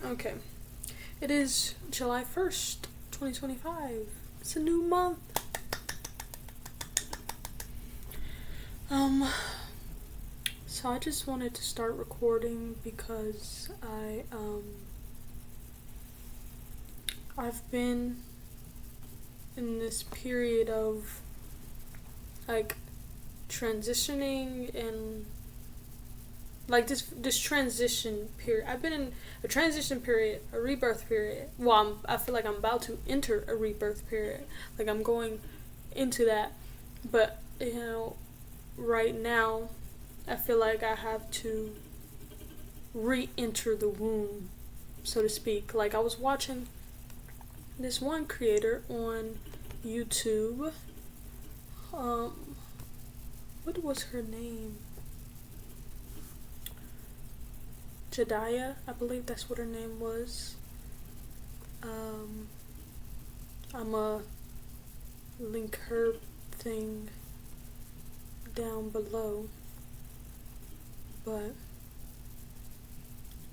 Okay. It is July 1st, 2025. It's a new month. So I just wanted to start recording because I've been in this period of like transitioning and like this transition period. I've been in a transition period, a rebirth period. Well, I feel like I'm about to enter a rebirth period. Like I'm going into that, but right now I feel like I have to re-enter the womb, so to speak. Like I was watching this one creator on YouTube. What was her name? 𝒕𝒓𝒂𝒏𝒈, I believe that's what her name was. I'ma link her thing down below.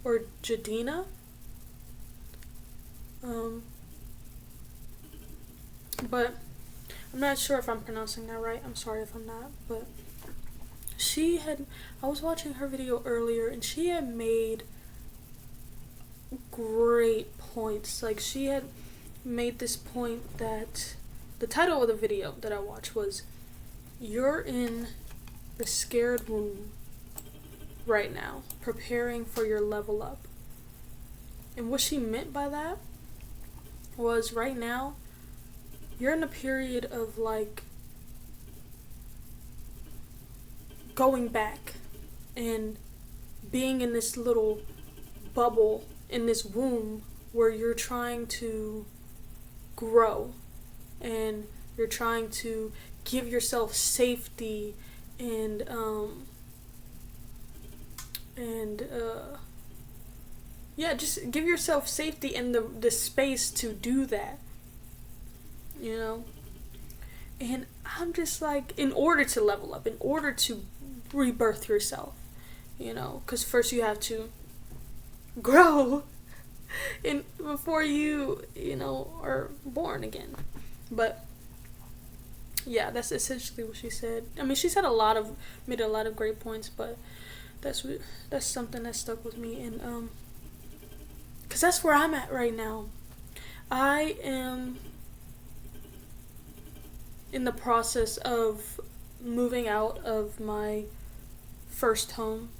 Or Jadina. But I'm not sure if I'm pronouncing that right. I'm sorry if I'm not, but I was watching her video earlier and she had made great points. Like she had made this point that the title of the video that I watched was "You're in the scared womb right now, preparing for your level up." And what she meant by that was right now you're in a period of like going back and being in this little bubble in this womb where you're trying to grow and you're trying to give yourself safety and just give yourself safety and the space to do that, and I'm just like, in order to level up, in order to rebirth yourself, because first you have to grow before you are born again. But yeah, that's essentially what she said. I mean, she said made a lot of great points, but that's something that stuck with me, and because that's where I'm at right now. I am in the process of moving out of my first home,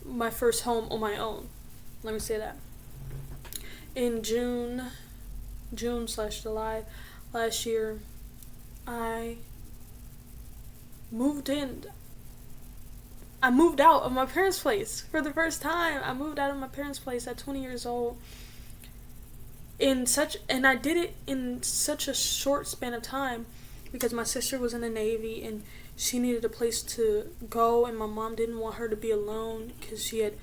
my first home on my own. Let me say that. In June/July last year, I moved out of my parents' place for the first time. I moved out of my parents' place at 20 years old. And I did it in such a short span of time because my sister was in the Navy and she needed a place to go, and my mom didn't want her to be alone because she had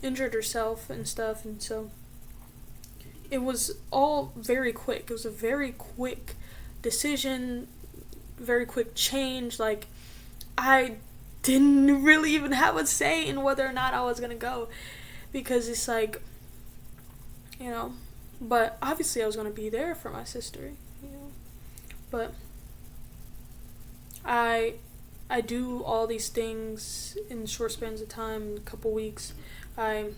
injured herself and stuff, and so it was all very quick. It was a very quick decision, very quick change. Like I didn't really even have a say in whether or not I was gonna go, because it's like, but obviously I was gonna be there for my sister, but I do all these things in short spans of time, in a couple weeks. I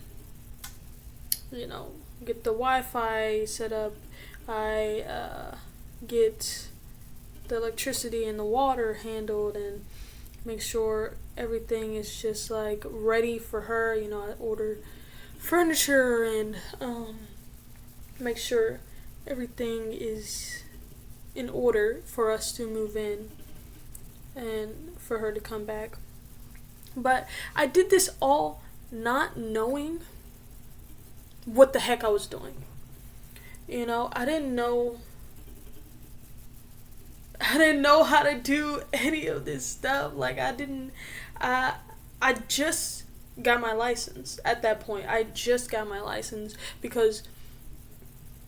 get the Wi-Fi set up, I get the electricity and the water handled, and make sure everything is just like ready for her. I order furniture and make sure everything is in order for us to move in and for her to come back. But I did this all not knowing what the heck I was doing. I didn't know how to do any of this stuff. Like I just got my license at that point. I just got my license because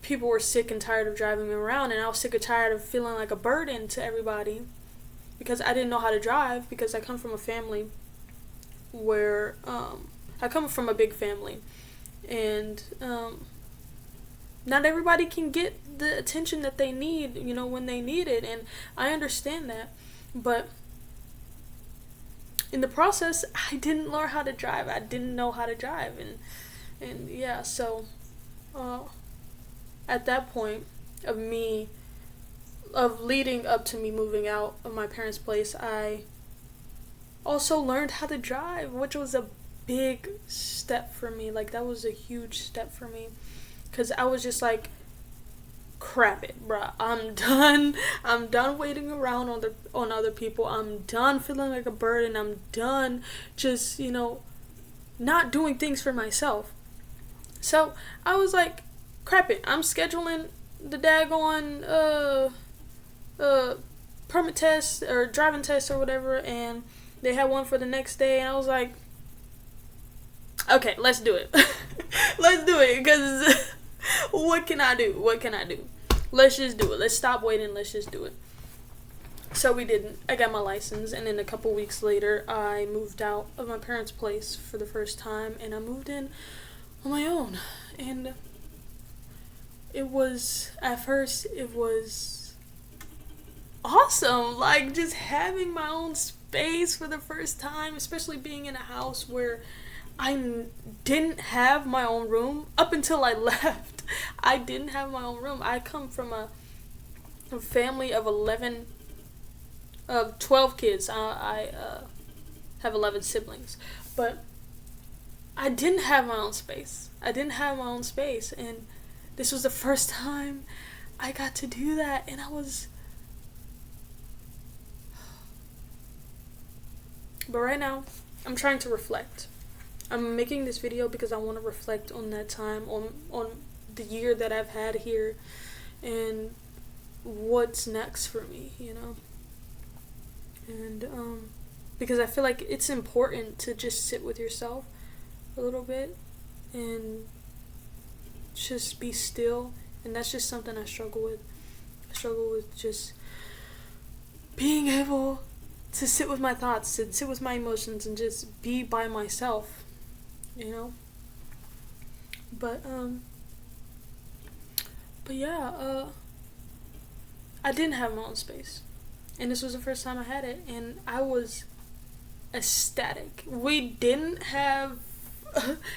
people were sick and tired of driving me around, and I was sick and tired of feeling like a burden to everybody because I didn't know how to drive, because I come from a family where I come from a big family, And not everybody can get the attention that they need, when they need it. And I understand that. But in the process, I didn't learn how to drive. I didn't know how to drive. And yeah, so at that point of leading up to me moving out of my parents' place, I also learned how to drive, which was a big step for me. Like, that was a huge step for me, because I was just like, crap it, bruh. I'm done waiting around on other people. I'm done feeling like a burden. I'm done just, not doing things for myself. So I was like, crap it. I'm scheduling the daggone permit test or driving test or whatever, and they had one for the next day, and I was like, okay, let's do it. Let's do it, because what can I do? Let's just do it. Let's stop waiting. Let's just do it. So we didn't. I got my license, and then a couple weeks later, I moved out of my parents' place for the first time, and I moved in on my own. And at first, it was awesome. Like, just having my own space for the first time, especially being in a house where I didn't have my own room up until I left. I didn't have my own room. I come from a family of 12 kids. I have 11 siblings, but I didn't have my own space. And this was the first time I got to do that, and But right now, I'm trying to reflect. I'm making this video because I want to reflect on that time, on the year that I've had here, and what's next for me, And because I feel like it's important to just sit with yourself a little bit and just be still, and that's just something I struggle with. I struggle with just being able to sit with my thoughts, to sit with my emotions, and just be by myself, But yeah, I didn't have my own space, and this was the first time I had it, and I was ecstatic. We didn't have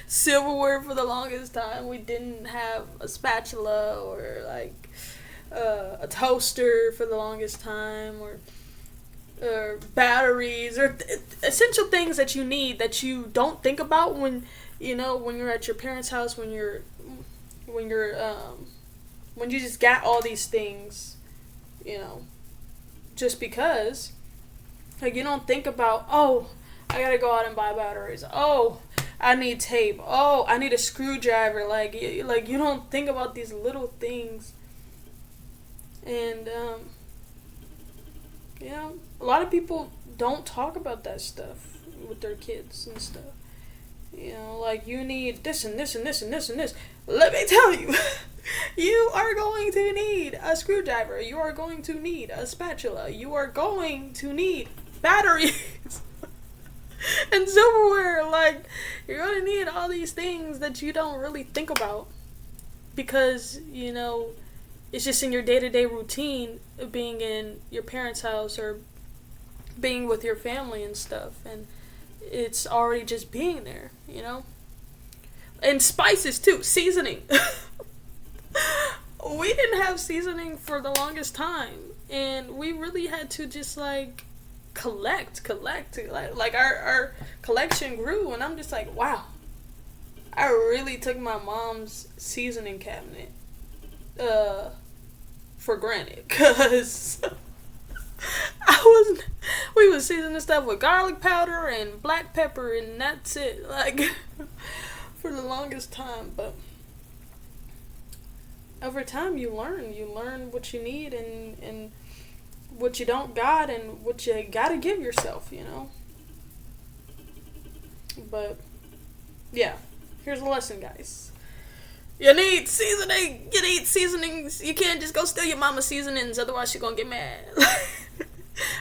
silverware for the longest time. We didn't have a spatula or like a toaster for the longest time, or batteries, or essential things that you need that you don't think about when you're at your parents' house, when you just got all these things, just because, like, you don't think about, oh, I gotta go out and buy batteries, oh, I need tape, oh, I need a screwdriver, like you don't think about these little things. And a lot of people don't talk about that stuff with their kids and stuff. Like, you need this and this and this and this and this. Let me tell you, you are going to need a screwdriver. You are going to need a spatula. You are going to need batteries and silverware. Like, you're going to need all these things that you don't really think about because, it's just in your day-to-day routine of being in your parents' house or being with your family and stuff, and it's already just being there, And spices too, seasoning. We didn't have seasoning for the longest time, and we really had to just like collect. Like our collection grew, and I'm just like, wow. I really took my mom's seasoning cabinet for granted, because we was seasoning stuff with garlic powder and black pepper, and that's it, like, for the longest time. But over time, you learn what you need and what you don't got, and what you gotta give yourself, But yeah, here's a lesson, guys. You need seasoning. You need seasonings. You can't just go steal your mama's seasonings, otherwise she's gonna get mad.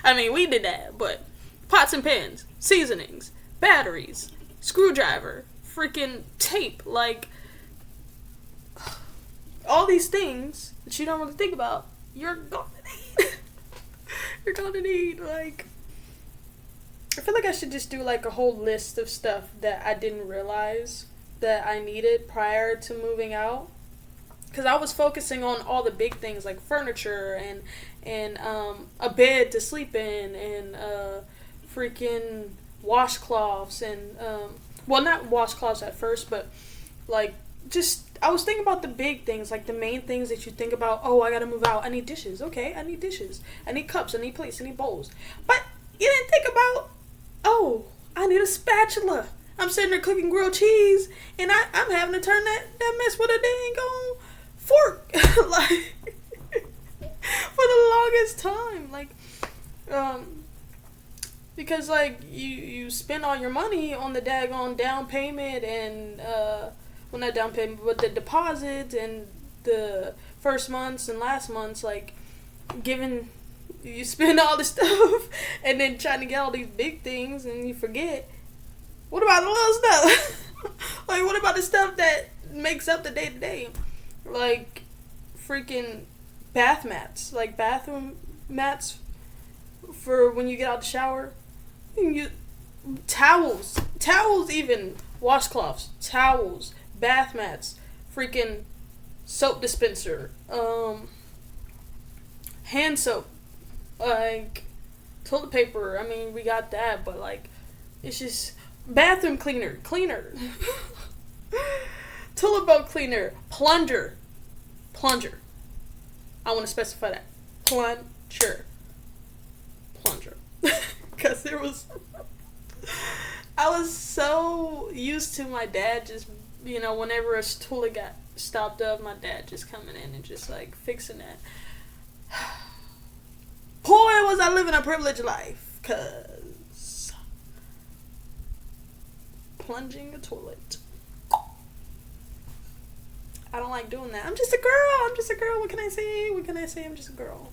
I mean, we did that, but pots and pans, seasonings, batteries, screwdriver, freaking tape. Like, all these things that you don't really think about, you're gonna need. You're gonna need, like, I feel like I should just do like a whole list of stuff that I didn't realize that I needed prior to moving out. Because I was focusing on all the big things like furniture and a bed to sleep in and freaking washcloths and well, not washcloths at first, but like just I was thinking about the big things, like the main things that you think about. Oh, I gotta move out. I need dishes. Okay, I need dishes. I need cups. I need plates. I need bowls. But you didn't think about, oh, I need a spatula. I'm sitting there cooking grilled cheese, and I'm having to turn that mess with a dang on fork, like, for the longest time. Like, because, like, you spend all your money on the daggone down payment and, well, not down payment, but the deposit and the first months and last months, like, you spend all this stuff and then trying to get all these big things and you forget. What about the little stuff? Like, what about the stuff that makes up the day-to-day? Like, freaking bath mats. Like, bathroom mats for when you get out the shower. Towels even. Washcloths. Towels. Bath mats. Freaking soap dispenser. Hand soap. Like, toilet paper. I mean, we got that, but, like, it's just bathroom cleaner. Toilet bowl cleaner. Plunger. I want to specify that. Plunger. Because I was so used to my dad just, whenever a toilet got stopped up, my dad just coming in and just, like, fixing that. Boy, was I living a privileged life, because plunging a toilet. I don't like doing that. I'm just a girl. What can I say? I'm just a girl.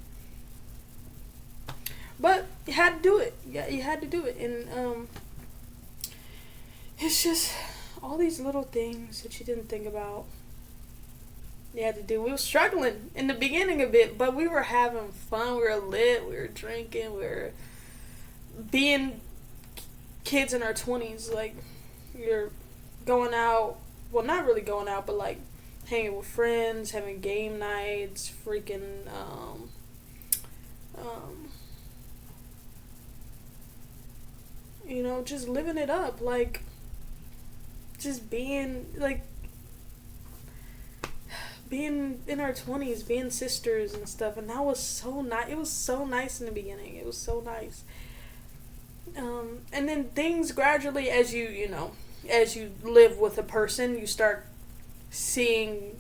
But you had to do it. Yeah, you had to do it. And it's just all these little things that you didn't think about. You had to do. We were struggling in the beginning a bit, but we were having fun. We were lit. We were drinking. We were being kids in our 20s. Like, you're going out. Well, not really going out, but like hanging with friends, having game nights, freaking, just living it up. Like, just being in our 20s, being sisters and stuff, and that was so nice. It was so nice in the beginning. It was so nice. And then things gradually, as you live with a person, you start seeing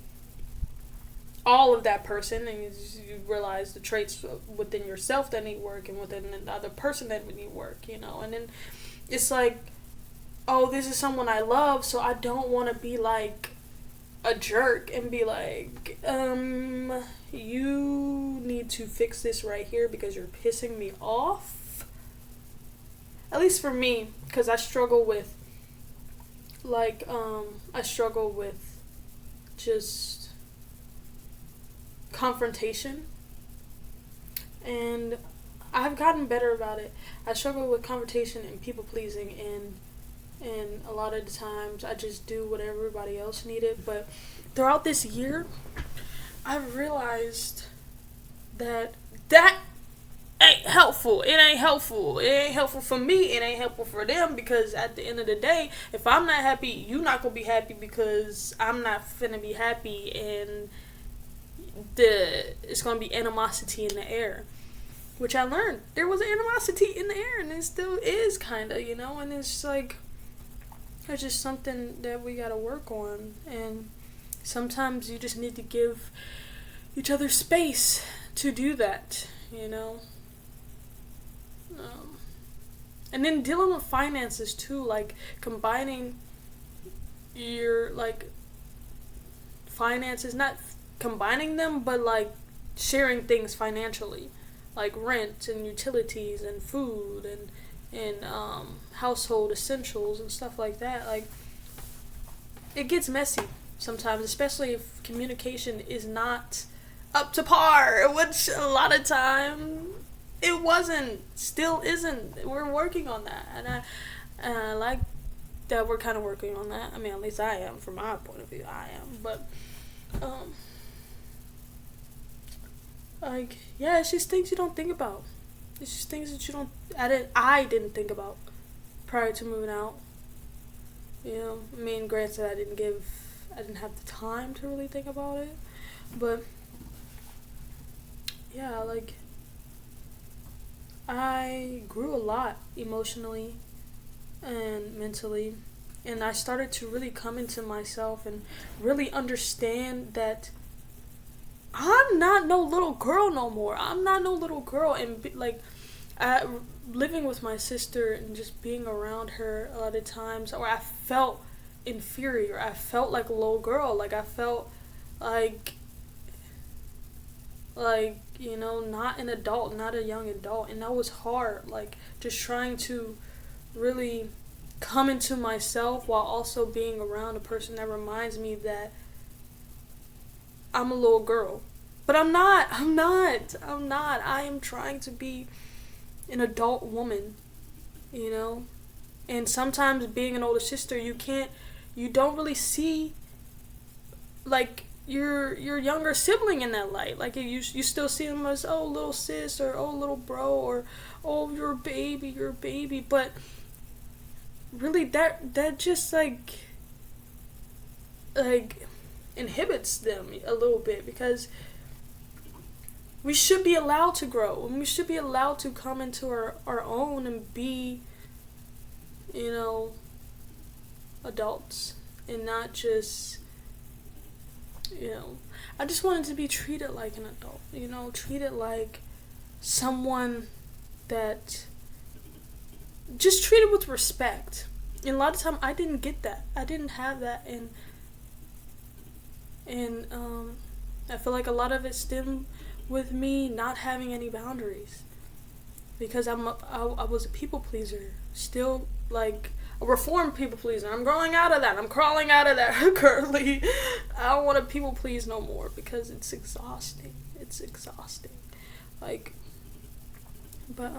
all of that person, and you realize the traits within yourself that need work and within the other person that need work, and then it's like, oh, this is someone I love, so I don't want to be like a jerk and be like, you need to fix this right here because you're pissing me off. At least for me, because I struggle with just confrontation, and I've gotten better about it. I struggle with confrontation and people pleasing, and a lot of the times I just do what everybody else needed. But throughout this year, I've realized that ain't helpful. It ain't helpful. It ain't helpful for me. It ain't helpful for them, because at the end of the day, if I'm not happy, you not gonna be happy, because I'm not finna be happy, and it's gonna be animosity in the air. Which I learned. There was animosity in the air, and it still is, kinda, and it's just like, it's just something that we gotta work on, and sometimes you just need to give each other space to do that, and then dealing with finances too, like combining your, like, finances, not combining them, but like sharing things financially, like rent and utilities and food and household essentials and stuff like that. Like, it gets messy. sometimes, especially if communication is not up to par, which a lot of time it wasn't, still isn't. We're working on that, and I like that we're kind of working on that. I mean, at least I am, from my point of view, I am. But like, yeah, it's just things you don't think about. It's just things that you don't. I didn't think about prior to moving out. You know, I mean, granted, I didn't have the time to really think about it, but yeah, like, I grew a lot emotionally and mentally, and I started to really come into myself and really understand that I'm not no little girl no more. I'm not no little girl, and living with my sister and just being around her a lot of times, or I felt inferior. I felt like a little girl. Like, I felt like not an adult, not a young adult, and that was hard. Like, just trying to really come into myself while also being around a person that reminds me that I'm a little girl. But I'm not. I am trying to be an adult woman, you know? And sometimes being an older sister, you don't really see, like, your younger sibling in that light. Like, you still see them as, oh, little sis, or oh, little bro, or oh, you're a baby. But really, that just like inhibits them a little bit, because we should be allowed to grow, and we should be allowed to come into our own and be, you know, adults, and not just, you know, I just wanted to be treated like an adult, you know, treated like someone that just treated with respect. And a lot of time I didn't get that. I didn't have that, and I feel like a lot of it stemmed with me not having any boundaries, because I was a people pleaser, still, like a reformed people pleaser. I'm growing out of that. I'm crawling out of that currently. I don't want to people please no more, because it's exhausting. Like, but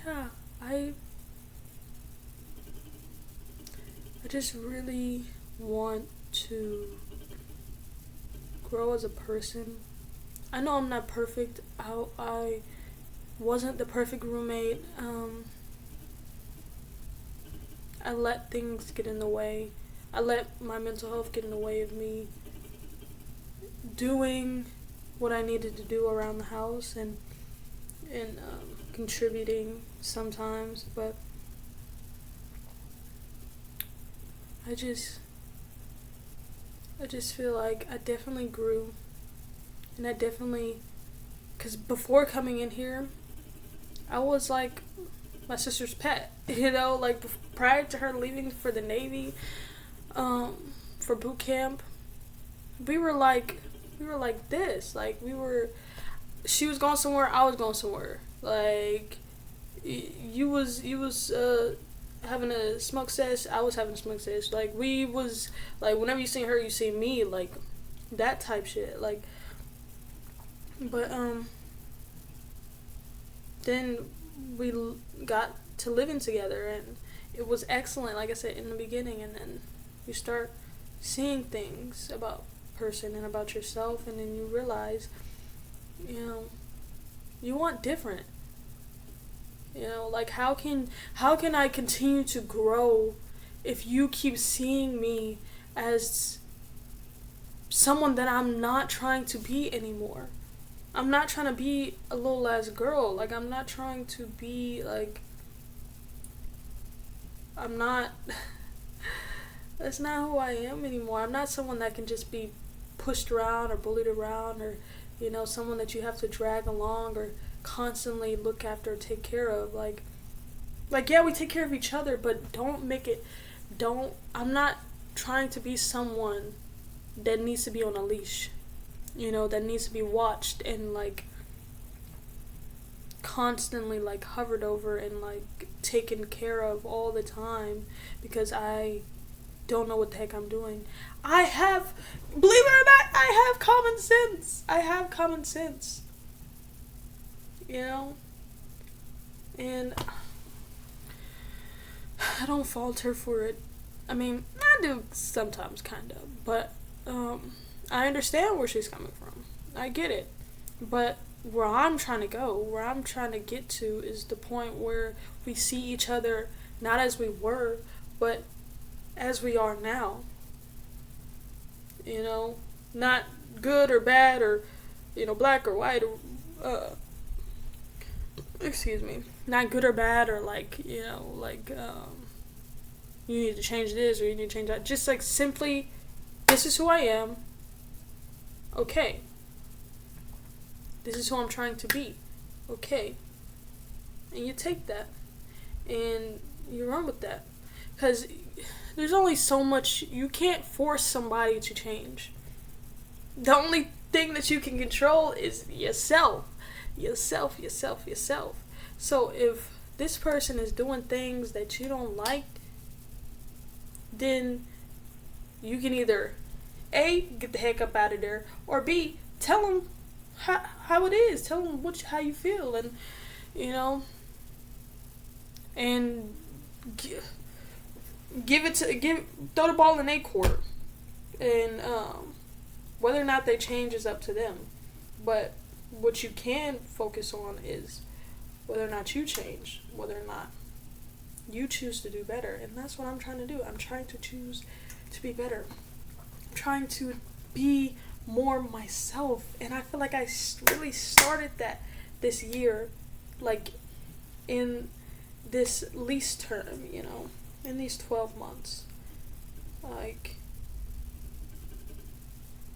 yeah, I just really want to grow as a person. I know I'm not perfect. I wasn't the perfect roommate. I let things get in the way. I let my mental health get in the way of me doing what I needed to do around the house, and contributing sometimes. But I just feel like I definitely grew, and because before coming in here, I was like my sister's pet, you know, like prior to her leaving for the Navy, for boot camp, we were like this, like she was going somewhere, I was going somewhere, like you was having a smoke sesh, I was having a smoke sesh, like we was, like whenever you see her, you see me, like that type shit, like. But then we got to living together, and it was excellent, like I said in the beginning, and then you start seeing things about person and about yourself, and then you realize, you know, you want different. You know, like how can I continue to grow if you keep seeing me as someone that I'm not trying to be anymore? I'm not trying to be a little ass girl. Like, I'm not trying to be like, I'm not that's not who I am anymore. I'm not someone that can just be pushed around or bullied around, or, you know, someone that you have to drag along or constantly look after or take care of. Like yeah, we take care of each other, but I'm not trying to be someone that needs to be on a leash, you know, that needs to be watched and like constantly like hovered over and like taken care of all the time, because I don't know what the heck I'm doing. I have, believe it or not, I have common sense. I have common sense. You know? And I don't fault her for it. I mean, I do sometimes, kind of. But I understand where she's coming from. I get it. But where I'm trying to go, where I'm trying to get to, is the point where we see each other not as we were, but as we are now. You know? Not good or bad or, you know, black or white or, excuse me. Not good or bad or like, you know, like, you need to change this or you need to change that. Just like simply, this is who I am. Okay. This is who I'm trying to be. Okay. And you take that. And you run with that. Because there's only so much, you can't force somebody to change. The only thing that you can control is yourself. Yourself. So if this person is doing things that you don't like, then you can either A, get the heck up out of there, or B, tell them how it is. Tell them how you feel, and you know, and throw the ball in their court, and whether or not they change is up to them. But what you can focus on is whether or not you change, whether or not you choose to do better. And that's what I'm trying to do. I'm trying to choose to be better. I'm trying to be more myself. And I feel like I really started that this year, like in this lease term, you know, in these 12 months. Like,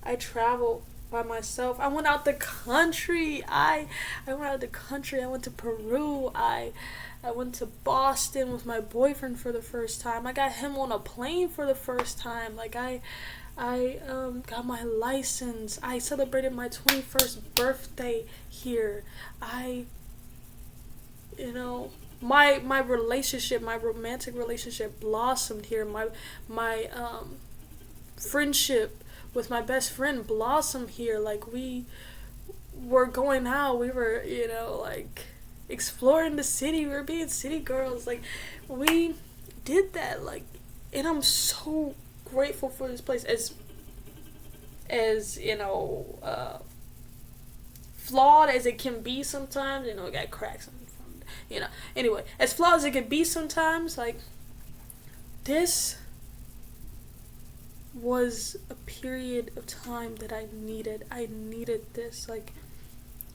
I travel by myself. I went out the country. I went out the country. I went to Peru. I went to Boston with my boyfriend for the first time. I got him on a plane for the first time. Like, I got my license. I celebrated my 21st birthday here. You know, my relationship, my romantic relationship blossomed here. My friendship with my best friend blossomed here. Like, we were going out. We were, you know, like, exploring the city. We were being city girls. Like, we did that. Like, and I'm so grateful for this place. As you know, flawed as it can be sometimes. You know, it got cracks. You know. Anyway, as flawed as it can be sometimes, like, this was a period of time that I needed. I needed this. Like,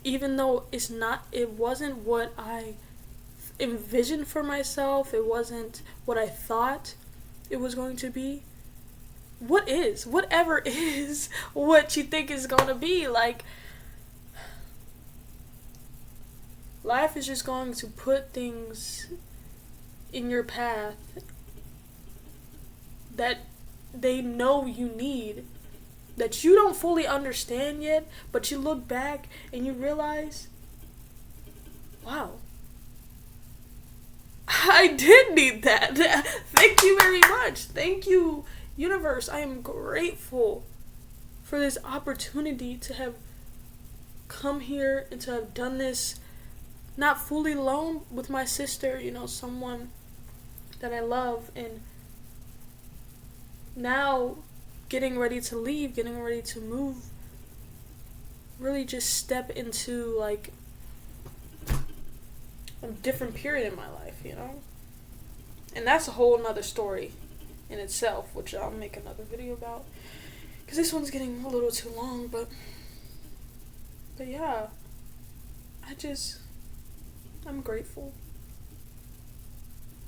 even though it wasn't what I envisioned for myself, it wasn't what I thought it was going to be. Whatever is what you think is going to be. Like, life is just going to put things in your path that they know you need, that you don't fully understand yet, but you look back and you realize, wow, I did need that. Thank you very much. Thank you, universe. I am grateful for this opportunity to have come here and to have done this, not fully alone, with my sister, you know, someone that I love, and now getting ready to leave, getting ready to move, really just step into, like, a different period in my life, you know? And that's a whole nother story in itself, which I'll make another video about, because this one's getting a little too long. But yeah, I'm grateful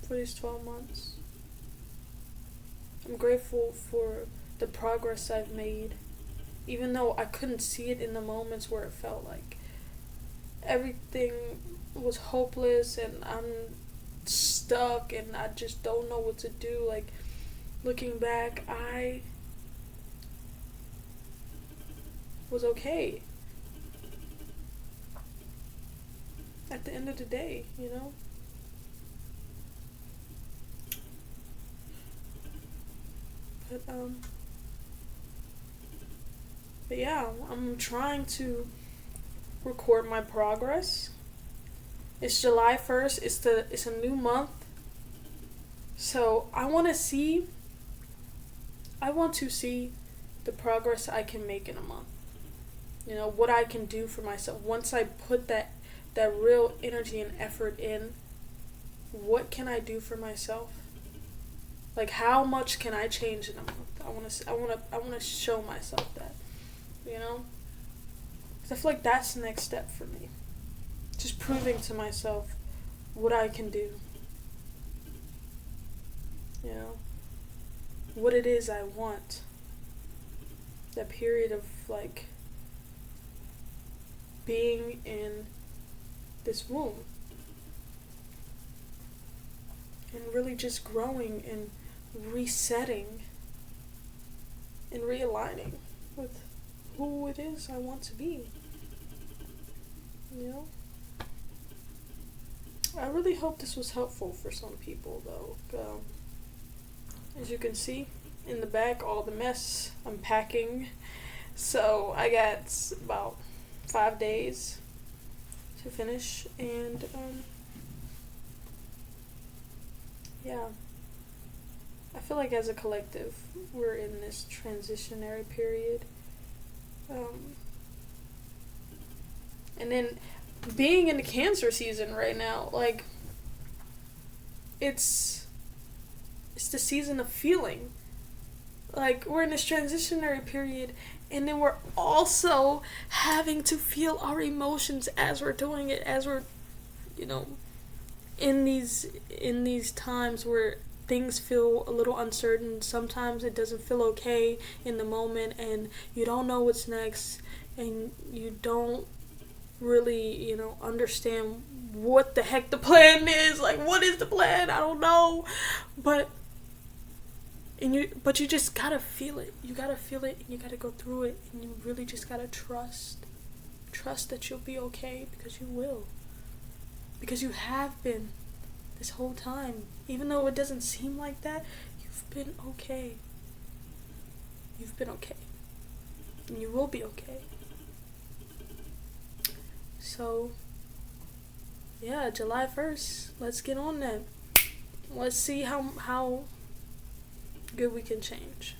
for these 12 months. I'm grateful for the progress I've made, even though I couldn't see it in the moments where it felt like everything was hopeless and I'm stuck and I just don't know what to do. Like, looking back, I was okay at the end of the day, you know? But but yeah, I'm trying to record my progress. It's July 1st. It's a new month. So I want to see the progress I can make in a month. You know, what I can do for myself once I put that real energy and effort in. What can I do for myself? Like, how much can I change in a month? I want to show myself that, you know? 'Cause I feel like that's the next step for me. Just proving to myself what I can do. You know? What it is I want. That period of, like, being in this womb. And really just growing and resetting and realigning with who it is I want to be. You know? I really hope this was helpful for some people, though. As you can see in the back, all the mess I'm packing. So I got about 5 days to finish, and yeah, I feel like as a collective we're in this transitionary period, and then being in the Cancer season right now, like, it's the season of feeling. Like, we're in this transitionary period, and then we're also having to feel our emotions as we're doing it, as we're, you know, in these times where things feel a little uncertain. Sometimes it doesn't feel okay in the moment, and you don't know what's next, and you don't really, you know, understand what the heck the plan is. Like, what is the plan? I don't know. But you just gotta feel it. You gotta feel it, and you gotta go through it, and you really just gotta trust that you'll be okay, because you will. Because you have been this whole time. Even though it doesn't seem like that, you've been okay. You've been okay. And you will be okay. So, yeah, July 1st, let's get on that. Let's see how good we can change.